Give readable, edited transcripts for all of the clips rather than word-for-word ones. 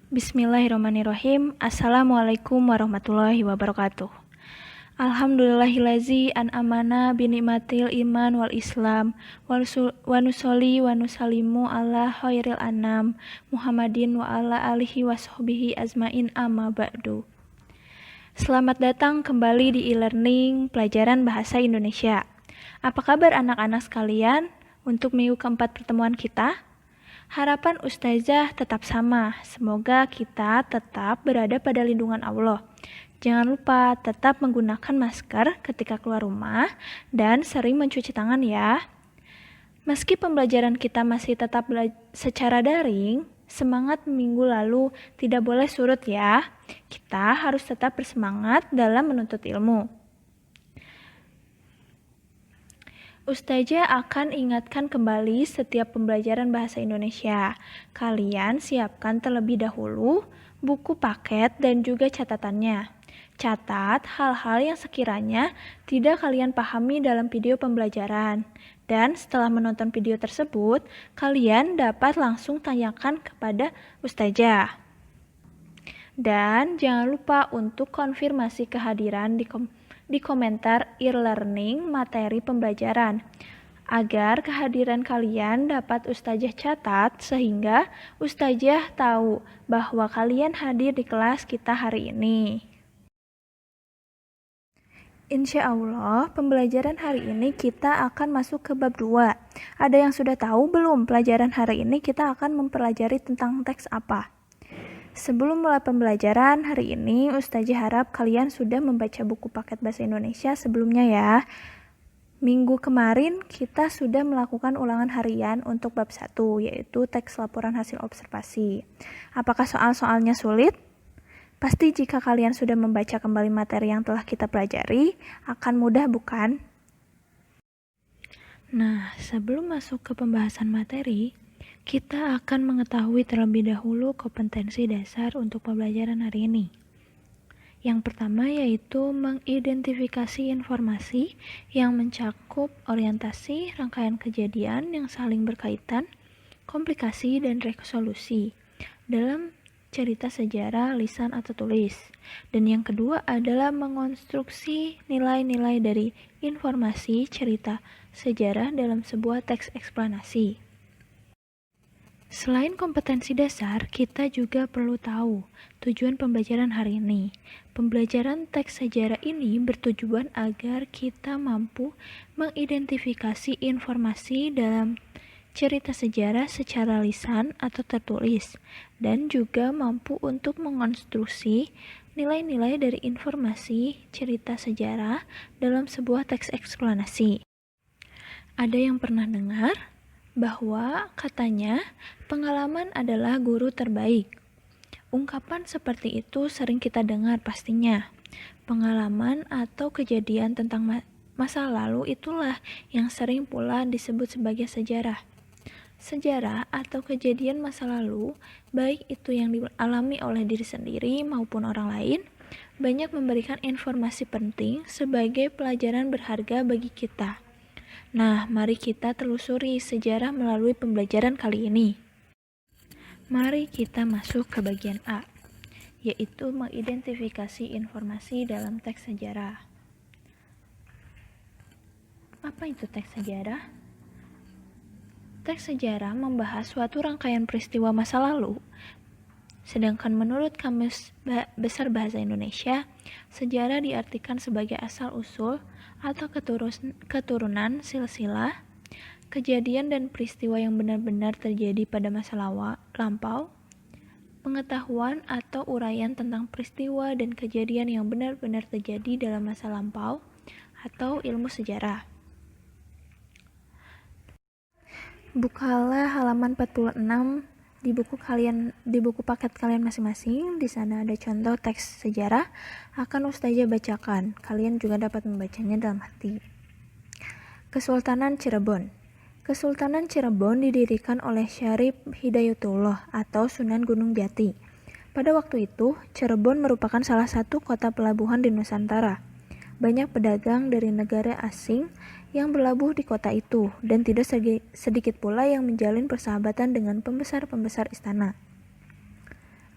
Bismillahirrahmanirrahim. Assalamualaikum warahmatullahi wabarakatuh. Alhamdulillahillazi an'amana binikmatil iman wal islam wa nusolli wa nusalimu ala khairil anam Muhammadin wa ala alihi wa sahbihi azmain amma ba'du. Selamat datang kembali di e-learning pelajaran bahasa Indonesia. Apa kabar anak-anak sekalian untuk minggu keempat pertemuan kita? Harapan Ustazah tetap sama, semoga kita tetap berada pada lindungan Allah. Jangan lupa tetap menggunakan masker ketika keluar rumah dan sering mencuci tangan ya. Meski pembelajaran kita masih tetap secara daring, semangat minggu lalu tidak boleh surut ya. Kita harus tetap bersemangat dalam menuntut ilmu. Ustazah akan ingatkan kembali setiap pembelajaran bahasa Indonesia. Kalian siapkan terlebih dahulu buku paket dan juga catatannya. Catat hal-hal yang sekiranya tidak kalian pahami dalam video pembelajaran. Dan setelah menonton video tersebut, kalian dapat langsung tanyakan kepada Ustazah. Dan jangan lupa untuk konfirmasi kehadiran di komentar e-learning materi pembelajaran agar kehadiran kalian dapat Ustazah catat sehingga Ustazah tahu bahwa kalian hadir di kelas kita hari ini. Insya Allah, pembelajaran hari ini kita akan masuk ke bab 2. Ada yang sudah tahu belum pelajaran hari ini kita akan mempelajari tentang teks apa? Sebelum mulai pembelajaran hari ini, Ustazah harap kalian sudah membaca buku paket bahasa Indonesia sebelumnya ya. Minggu kemarin kita sudah melakukan ulangan harian untuk bab 1, yaitu teks laporan hasil observasi. Apakah soal-soalnya sulit? Pasti jika kalian sudah membaca kembali materi yang telah kita pelajari, akan mudah bukan? Nah, sebelum masuk ke pembahasan materi, kita akan mengetahui terlebih dahulu kompetensi dasar untuk pembelajaran hari ini. Yang pertama yaitu mengidentifikasi informasi yang mencakup orientasi, rangkaian kejadian yang saling berkaitan, komplikasi dan resolusi dalam cerita sejarah, lisan atau tulis. Dan yang kedua adalah mengonstruksi nilai-nilai dari informasi cerita sejarah dalam sebuah teks eksplanasi. Selain kompetensi dasar, kita juga perlu tahu tujuan pembelajaran hari ini. Pembelajaran teks sejarah ini bertujuan agar kita mampu mengidentifikasi informasi dalam cerita sejarah secara lisan atau tertulis, dan juga mampu untuk mengonstruksi nilai-nilai dari informasi cerita sejarah dalam sebuah teks eksplanasi. Ada yang pernah dengar bahwa katanya pengalaman adalah guru terbaik. Ungkapan seperti itu sering kita dengar pastinya. Pengalaman atau kejadian tentang masa lalu itulah yang sering pula disebut sebagai sejarah. Sejarah atau kejadian masa lalu, baik itu yang dialami oleh diri sendiri maupun orang lain, banyak memberikan informasi penting sebagai pelajaran berharga bagi kita. Nah, mari kita telusuri sejarah melalui pembelajaran kali ini. Mari kita masuk ke bagian A, yaitu mengidentifikasi informasi dalam teks sejarah. Apa itu teks sejarah? Teks sejarah membahas suatu rangkaian peristiwa masa lalu, sedangkan menurut Kamus Besar Bahasa Indonesia, sejarah diartikan sebagai asal-usul atau keturunan silsilah kejadian dan peristiwa yang benar-benar terjadi pada masa lampau, pengetahuan atau uraian tentang peristiwa dan kejadian yang benar-benar terjadi dalam masa lampau atau ilmu sejarah. Bukalah halaman 46 di buku paket kalian masing-masing. Di sana ada contoh teks sejarah akan Ustazah bacakan. Kalian juga dapat membacanya dalam hati. Kesultanan Cirebon. Kesultanan Cirebon didirikan oleh Syarif Hidayatullah atau Sunan Gunung Jati. Pada waktu itu, Cirebon merupakan salah satu kota pelabuhan di Nusantara. Banyak pedagang dari negara asing yang berlabuh di kota itu, dan tidak sedikit pula yang menjalin persahabatan dengan pembesar-pembesar istana.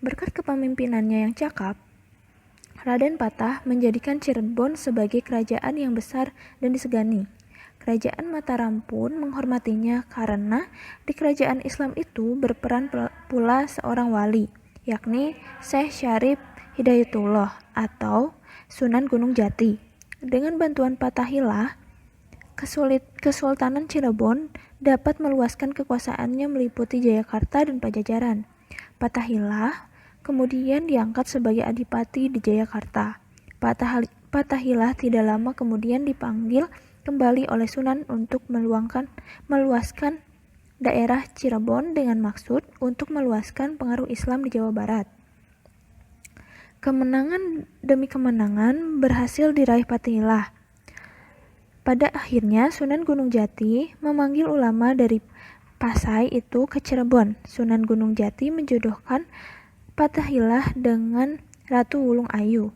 Berkat kepemimpinannya yang cakap, Raden Patah menjadikan Cirebon sebagai kerajaan yang besar dan disegani. Kerajaan Mataram pun menghormatinya karena di kerajaan Islam itu berperan pula seorang wali, yakni Syekh Syarif Hidayatullah atau Sunan Gunung Jati. Dengan bantuan Fatahillah, Kesultanan Cirebon dapat meluaskan kekuasaannya meliputi Jayakarta dan Pajajaran. Fatahillah kemudian diangkat sebagai adipati di Jayakarta. Fatahillah tidak lama kemudian dipanggil kembali oleh Sunan untuk meluaskan daerah Cirebon dengan maksud untuk meluaskan pengaruh Islam di Jawa Barat. Kemenangan demi kemenangan berhasil diraih Fatahillah. Pada akhirnya Sunan Gunung Jati memanggil ulama dari Pasai itu ke Cirebon. Sunan Gunung Jati menjodohkan Fatahillah dengan Ratu Wulung Ayu.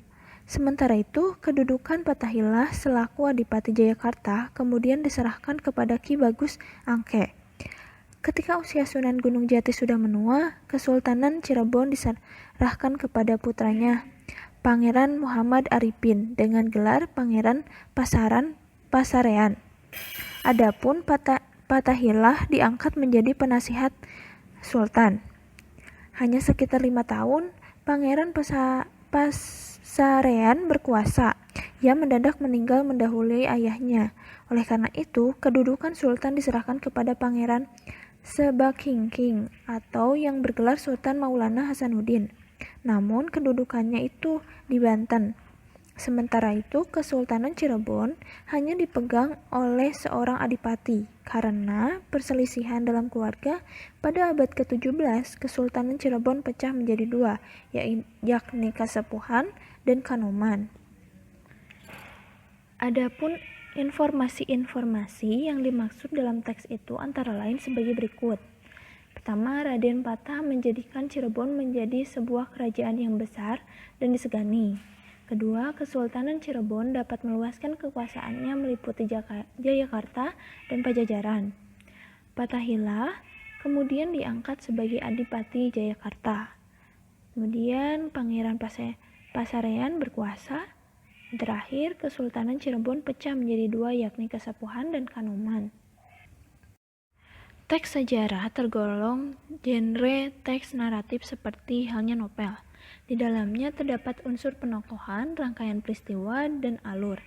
Sementara itu, kedudukan Fatahillah selaku Adipati Jayakarta kemudian diserahkan kepada Ki Bagus Angke. Ketika usia Sunan Gunung Jati sudah menua, Kesultanan Cirebon diserahkan kepada putranya, Pangeran Muhammad Arifin dengan gelar Pangeran Pasarean. Adapun Fatahillah diangkat menjadi penasihat Sultan. Hanya sekitar 5 tahun, Pangeran Pasarean berkuasa. Ia mendadak meninggal mendahului ayahnya. Oleh karena itu, kedudukan Sultan diserahkan kepada Pangeran Sebakingking atau yang bergelar Sultan Maulana Hasanuddin. Namun, kedudukannya itu di Banten. Sementara itu, Kesultanan Cirebon hanya dipegang oleh seorang adipati. Karena perselisihan dalam keluarga, pada abad ke-17, Kesultanan Cirebon pecah menjadi 2, yakni Kasepuhan dan Kanoman. Adapun informasi-informasi yang dimaksud dalam teks itu antara lain sebagai berikut. Pertama, Raden Patah menjadikan Cirebon menjadi sebuah kerajaan yang besar dan disegani. Kedua, Kesultanan Cirebon dapat meluaskan kekuasaannya meliputi Jayakarta dan Pajajaran. Fatahillah kemudian diangkat sebagai Adipati Jayakarta. Kemudian Pangeran Pasarean berkuasa. Terakhir, Kesultanan Cirebon pecah menjadi 2, yakni Kasepuhan dan Kanoman. Teks sejarah tergolong genre teks naratif seperti halnya novel. Di dalamnya terdapat unsur penokohan, rangkaian peristiwa, dan alur.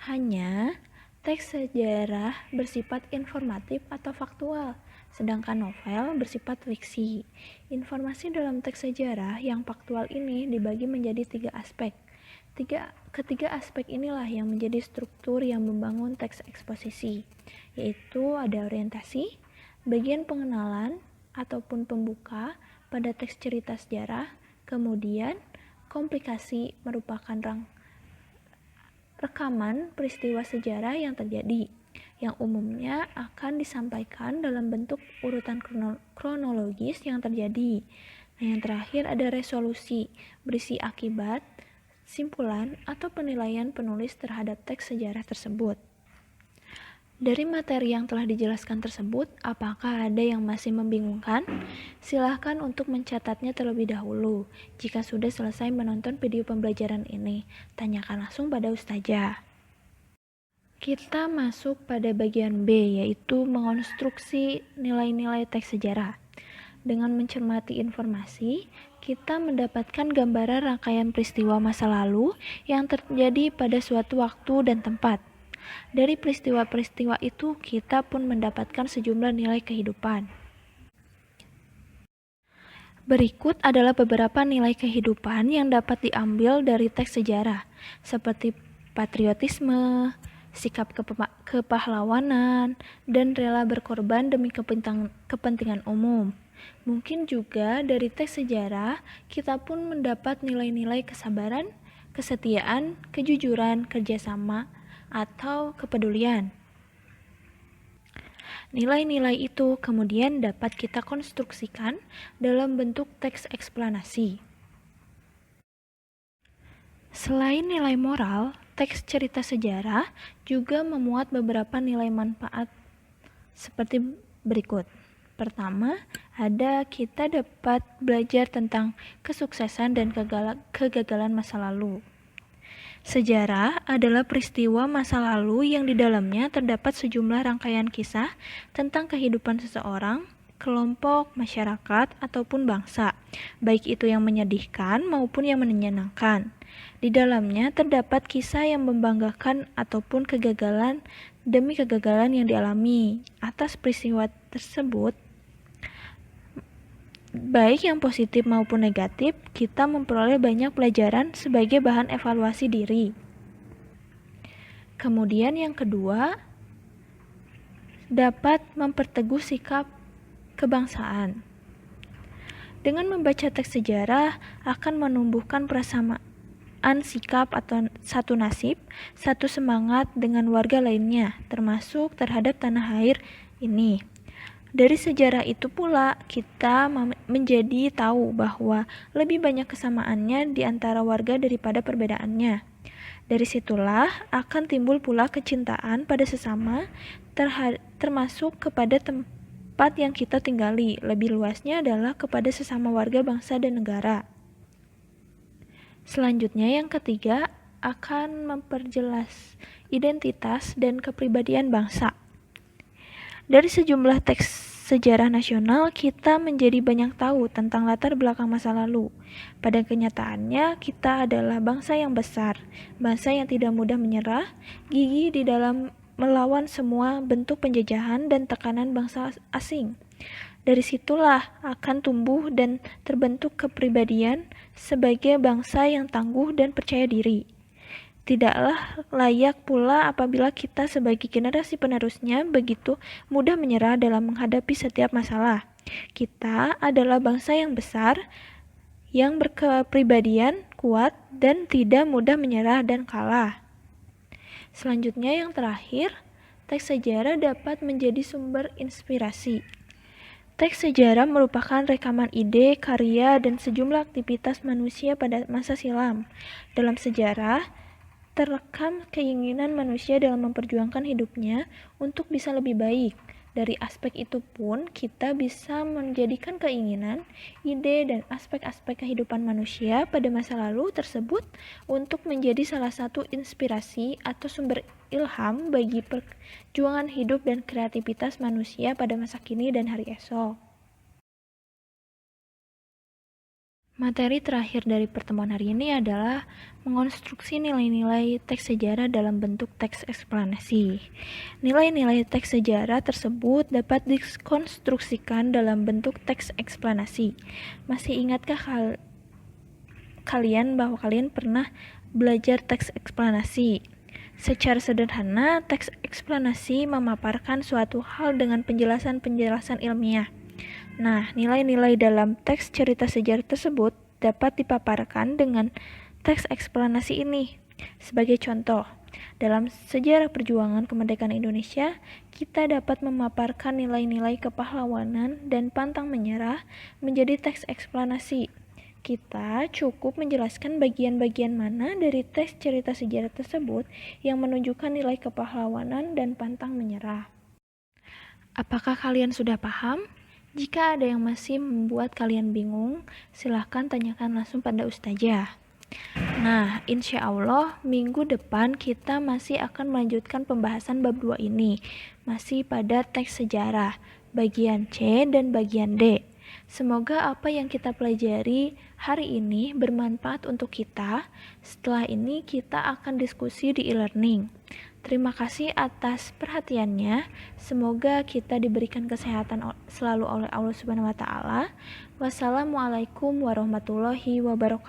Hanya, teks sejarah bersifat informatif atau faktual, sedangkan novel bersifat fiksi. Informasi dalam teks sejarah yang faktual ini dibagi menjadi 3 aspek. Ketiga aspek inilah yang menjadi struktur yang membangun teks eksposisi, yaitu ada orientasi, bagian pengenalan ataupun pembuka pada teks cerita sejarah, kemudian komplikasi merupakan rekaman peristiwa sejarah yang terjadi, yang umumnya akan disampaikan dalam bentuk urutan kronologis yang terjadi. Nah, yang terakhir ada resolusi, berisi akibat, simpulan, atau penilaian penulis terhadap teks sejarah tersebut. Dari materi yang telah dijelaskan tersebut, apakah ada yang masih membingungkan? Silahkan untuk mencatatnya terlebih dahulu. Jika sudah selesai menonton video pembelajaran ini, tanyakan langsung pada ustazah. Kita masuk pada bagian B, yaitu mengonstruksi nilai-nilai teks sejarah. Dengan mencermati informasi, kita mendapatkan gambaran rangkaian peristiwa masa lalu yang terjadi pada suatu waktu dan tempat. Dari peristiwa-peristiwa itu, kita pun mendapatkan sejumlah nilai kehidupan. Berikut adalah beberapa nilai kehidupan yang dapat diambil dari teks sejarah, seperti patriotisme, sikap kepahlawanan, dan rela berkorban demi kepentingan umum. Mungkin juga dari teks sejarah, kita pun mendapat nilai-nilai kesabaran, kesetiaan, kejujuran, kerjasama, atau kepedulian. Nilai-nilai itu kemudian dapat kita konstruksikan dalam bentuk teks eksplanasi. Selain nilai moral, teks cerita sejarah juga memuat beberapa nilai manfaat seperti berikut. Pertama, kita dapat belajar tentang kesuksesan dan kegagalan masa lalu. Sejarah adalah peristiwa masa lalu yang di dalamnya terdapat sejumlah rangkaian kisah tentang kehidupan seseorang, kelompok, masyarakat, ataupun bangsa, baik itu yang menyedihkan maupun yang menyenangkan. Di dalamnya terdapat kisah yang membanggakan ataupun kegagalan demi kegagalan yang dialami. Atas peristiwa tersebut, baik yang positif maupun negatif, kita memperoleh banyak pelajaran sebagai bahan evaluasi diri. Kemudian yang kedua, dapat memperteguh sikap kebangsaan. Dengan membaca teks sejarah akan menumbuhkan persamaan sikap atau satu nasib, satu semangat dengan warga lainnya, termasuk terhadap tanah air ini. Dari sejarah itu pula kita menjadi tahu bahwa lebih banyak kesamaannya di antara warga daripada perbedaannya. Dari situlah akan timbul pula kecintaan pada sesama, termasuk kepada tempat yang kita tinggali. Lebih luasnya adalah kepada sesama warga bangsa dan negara. Selanjutnya yang ketiga akan memperjelas identitas dan kepribadian bangsa. Dari sejumlah teks sejarah nasional, kita menjadi banyak tahu tentang latar belakang masa lalu. Pada kenyataannya, kita adalah bangsa yang besar, bangsa yang tidak mudah menyerah, gigih di dalam melawan semua bentuk penjajahan dan tekanan bangsa asing. Dari situlah akan tumbuh dan terbentuk kepribadian sebagai bangsa yang tangguh dan percaya diri. Tidaklah layak pula apabila kita sebagai generasi penerusnya begitu mudah menyerah dalam menghadapi setiap masalah. Kita adalah bangsa yang besar, yang berkepribadian kuat dan tidak mudah menyerah dan kalah. Selanjutnya yang terakhir, teks sejarah dapat menjadi sumber inspirasi. Teks sejarah merupakan rekaman ide, karya, dan sejumlah aktivitas manusia pada masa silam. Dalam sejarah, terekam keinginan manusia dalam memperjuangkan hidupnya untuk bisa lebih baik. Dari aspek itu pun, kita bisa menjadikan keinginan, ide, dan aspek-aspek kehidupan manusia pada masa lalu tersebut untuk menjadi salah satu inspirasi atau sumber ilham bagi perjuangan hidup dan kreativitas manusia pada masa kini dan hari esok. Materi terakhir dari pertemuan hari ini adalah mengonstruksi nilai-nilai teks sejarah dalam bentuk teks eksplanasi. Nilai-nilai teks sejarah tersebut dapat dikonstruksikan dalam bentuk teks eksplanasi. Masih ingatkah kalian bahwa kalian pernah belajar teks eksplanasi? Secara sederhana, teks eksplanasi memaparkan suatu hal dengan penjelasan-penjelasan ilmiah. Nah, nilai-nilai dalam teks cerita sejarah tersebut dapat dipaparkan dengan teks eksplanasi ini. Sebagai contoh, dalam sejarah perjuangan kemerdekaan Indonesia, kita dapat memaparkan nilai-nilai kepahlawanan dan pantang menyerah menjadi teks eksplanasi. Kita cukup menjelaskan bagian-bagian mana dari teks cerita sejarah tersebut yang menunjukkan nilai kepahlawanan dan pantang menyerah. Apakah kalian sudah paham? Jika ada yang masih membuat kalian bingung, silahkan tanyakan langsung pada ustazah. Nah, insya Allah minggu depan kita masih akan melanjutkan pembahasan bab 2 ini, masih pada teks sejarah, bagian C dan bagian D. Semoga apa yang kita pelajari hari ini bermanfaat untuk kita. Setelah ini kita akan diskusi di e-learning. Terima kasih atas perhatiannya. Semoga kita diberikan kesehatan selalu oleh Allah Subhanahu wa taala. Wassalamualaikum warahmatullahi wabarakatuh.